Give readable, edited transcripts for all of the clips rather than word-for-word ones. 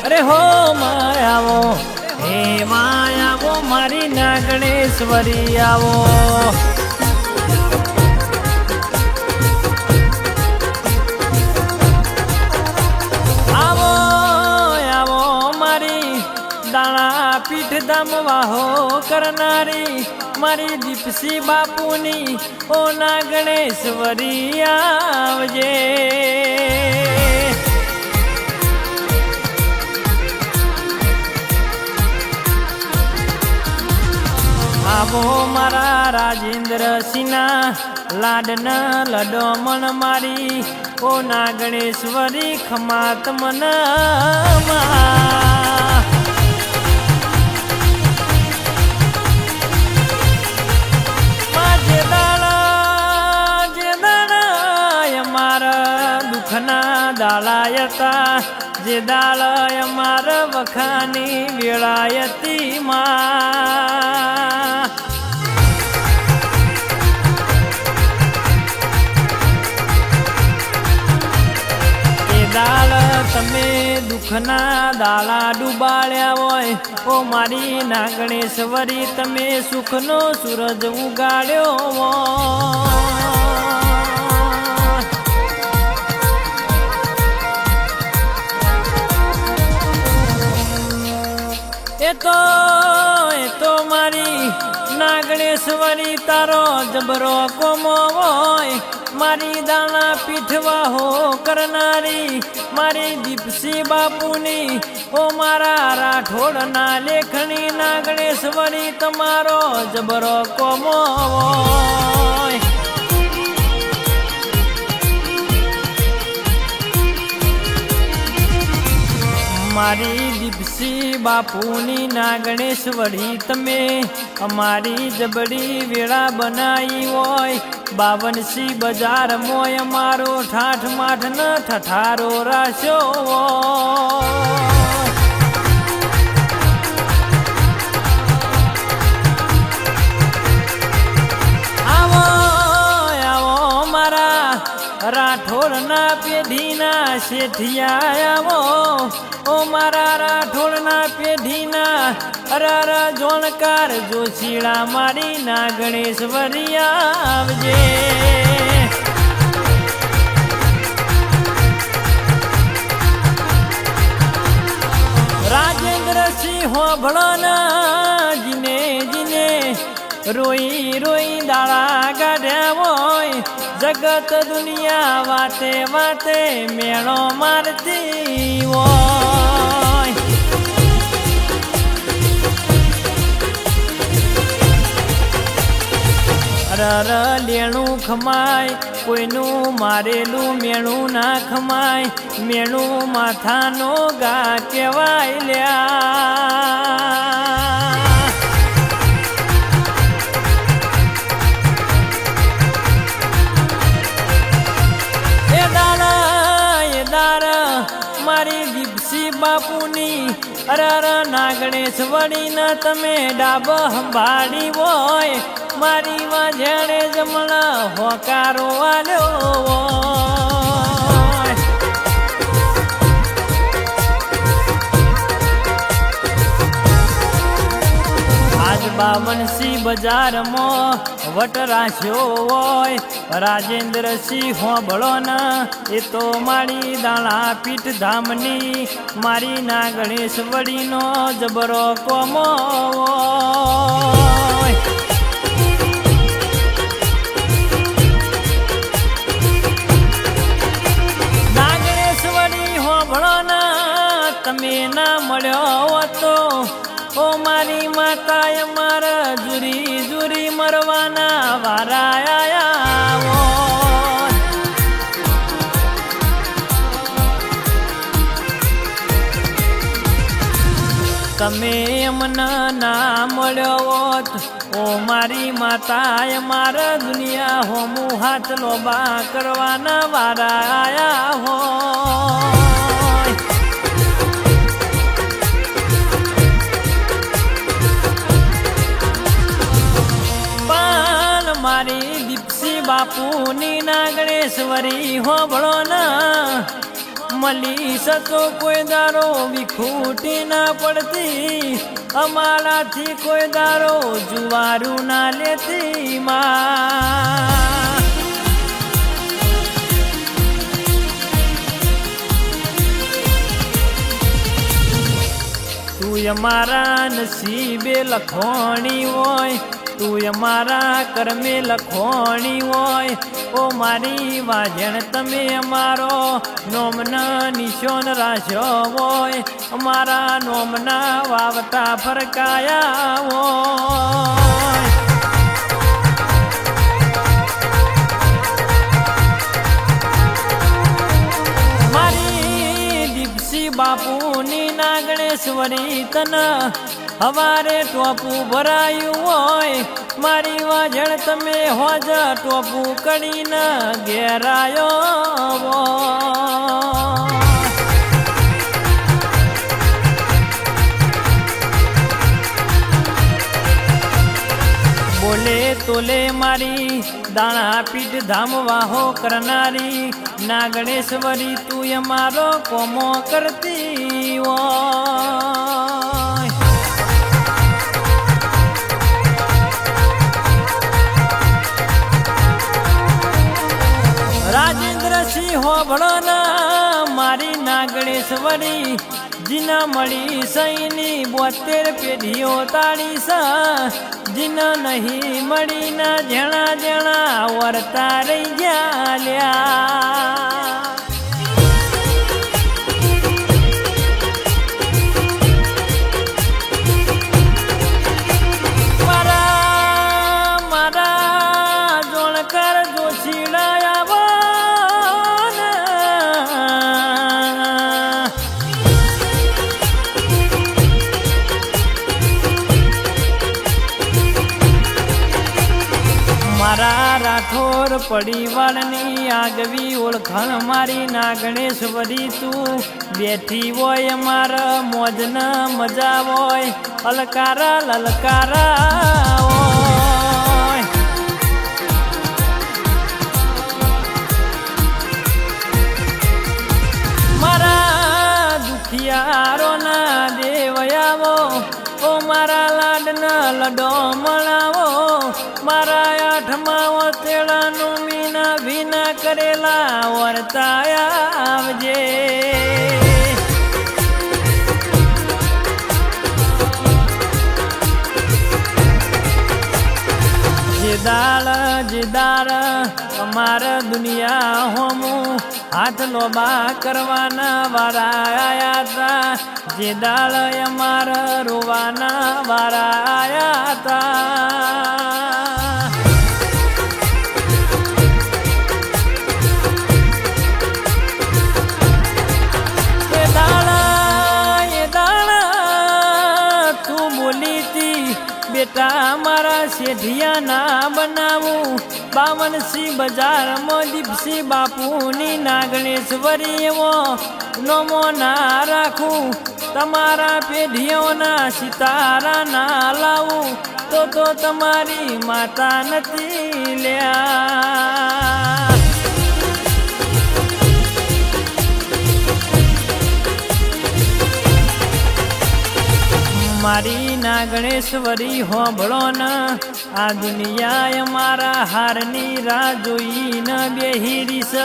અરે હો માયાવો હે માયાવો મારી નાગણેશ્વરી આવો આવો આવો મારી દાણા પીઠ દામવાહો કરનારી મારી દીપસી બાપુની ઓ નાગણેશ્વરી આવજે આવો મારા રાજેન્દ્ર સિંહના લાડના લડોમણ મારી ઓ નાગણેશ્વરી ખમાત મનમાં દાળાયતા જે દાળય માર વખાની વેળાયતી માં એ દાળ તમે દુઃખના દાળા ડૂબાડ્યા હોય ઓ મારી નાગણેશ્વરી તમે સુખનો સૂરજ ઉગાડ્યો હોય એ તો મારી નાગણેશ્વરી તારો જબરો કોમો હોય મારી દાણા પીઠવા હો કરનારી મારી દીપસી બાપુની ઓ મારા રાઠોડના લેખણી નાગણેશ્વરી તમારો જબરો કોમો હોય મારી દીપસી બાપુની નાગણેશ્વરી તમે અમારી જબડી વેળા બનાવી હોય 52 બજાર મોય અમારો ઠાઠ માઠ ન ઠઠારો રાખ્યો આવો આવો મારા રાઠોડના પેઢીના શેઠિયા આવો ઓ મારા રાઠોડના પેઢીના અરર જોણકાર જોશીળા મારી નાગણેશ્વરી આવજે રાજેન્દ્રસિંહ હોભળોના જીને જીને રોઈ રોઈ દાળા ગાઢ્યા હોય જગત દુનિયા વાતે વાતે મેળો મારતી હોય અરર લેણું ખમાય કોઈનું મારેલું મેણું ના ખમાય મેણું માથાનો ગા કહેવાય લ્યા મારી દીપસી બાપુની અરર નાગણેશ્વરી ના તમે ડાબ સંભાળી હોય મારી માં જેણે જમણા હોકારો આલ્યો આજ 52 બજારમાં વટ રાખ્યો હોય રાજેન્દ્રસિંહ હોબળો ના એ તો મારી દાણા પીઠ ધામની મારી નાગણેશ્વરીનો જબરો કોમો નાગણેશ્વરી હોબળો ના તમે ના મળ્યો હતો ઓ મારી માતાએ મારા જુરી જુરી મરવાના વારા આયા તમે એમના ના મળ્યો હોત ઓ મારી માતાએ મારા દુનિયા હોમું હાથ લોબા કરવાના વારા આયા હોય મારી દીપસી બાપુની નાગણેશ્વરી હોબળો ના મલીશ તો કોઈ દારો વિખૂટી ના પડતી, અમારાથી કોઈ દારો જુવારું ના લેતી માં. તું અમારા નસીબે લખોણી હોય, તું અમારા કર્મે લખોણી હોય. ઓ મારી વાજણ તમે અમારો નોમના નિશાન રાખ્યો હોય, અમારા નોમના વાવટા ફરકાયા હોય. મારી દીપસી બાપુની ના ગણેશ્વરી તન હવારે ટોપું ભરાયું હોય, મારી વાજણ તમે હોજ ટોપું કરીને ઘેરાયો. બોલે તોલે મારી દાણા પીઠ ધામ વાહો કરનારી ના ગણેશ્વરી તું અમારો કોમો કરતી હોય. રાજેન્દ્રસિંહ હોભળો ના મારી ના ગણેશ્વરી, જીના મળી સૈની 72 પેઢીઓ તાળી સા, જીના નહીં મળી ના જણા જણા વર્તા રહી જ્યાલ્યા. મારા જોણકર જોશીડા મારા રાઠોર પરિવારની આગવી ઓળખાણ મારી ના ગણેશ્વરી તું બેઠી હોય, મારા મોજ ન મજા હોય, અલકારા લલકારા હોય. મારા દુખિયારો ના દેવયાવો, ઓ મારા લાડના લડો મળાવો. મારા 8મા તેડાનું મીના ભીના કરેલા વર્તા આવજે. જે દાળ અમારા દુનિયા હોમું હાથ લોબા કરવાના વારા આયા હતા, જે દાળ અમારા રોવાના વારા આયા હતા. બેટા મારા શેઠિયા ના બનાવું, 52 બજારમાં દીપસી બાપુની ના ગણેશ્વરી એવો નોમો ના રાખું. તમારા પેઢીઓના સિતારા ના લાવું તો તમારી માતા નથી લ્યા. મારી ના ગણેશ્વરી હોભળો ન આ દુનિયા અમારા હારની રાહ જોઈ ન બેહીરીશ,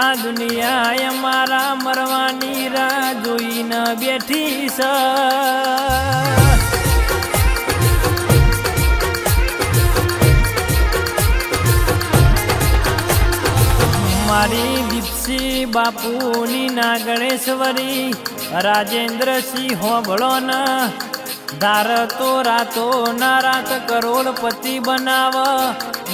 આ દુનિયા અમારા મરવાની રાહ જોઈ ન બેઠીશ. મારી દીપસી બાપુની ના ગણેશ્વરી રાજેન્દ્રસિંહ હોભળો ન ધાર તો રાતો ના રાત કરોડપતિ બનાવ.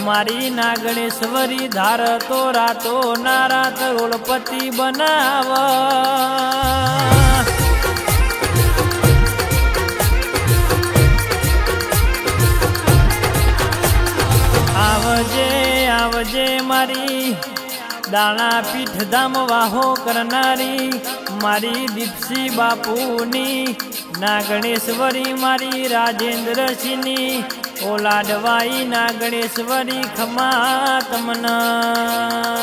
મારી ના ગણેશ્વરી ધાર તો રાતો ના રાત કરોડપતિ બનાવ. આવજે આવજે મારી દાણા પીઠ ધામ વાહો કરનારી, મારી દીપસી બાપુની ના ગણેશ્વરી મારી રાજેન્દ્રસિંહની ઓલાડવાઈ ના ગણેશ્વરી ખમા તમના.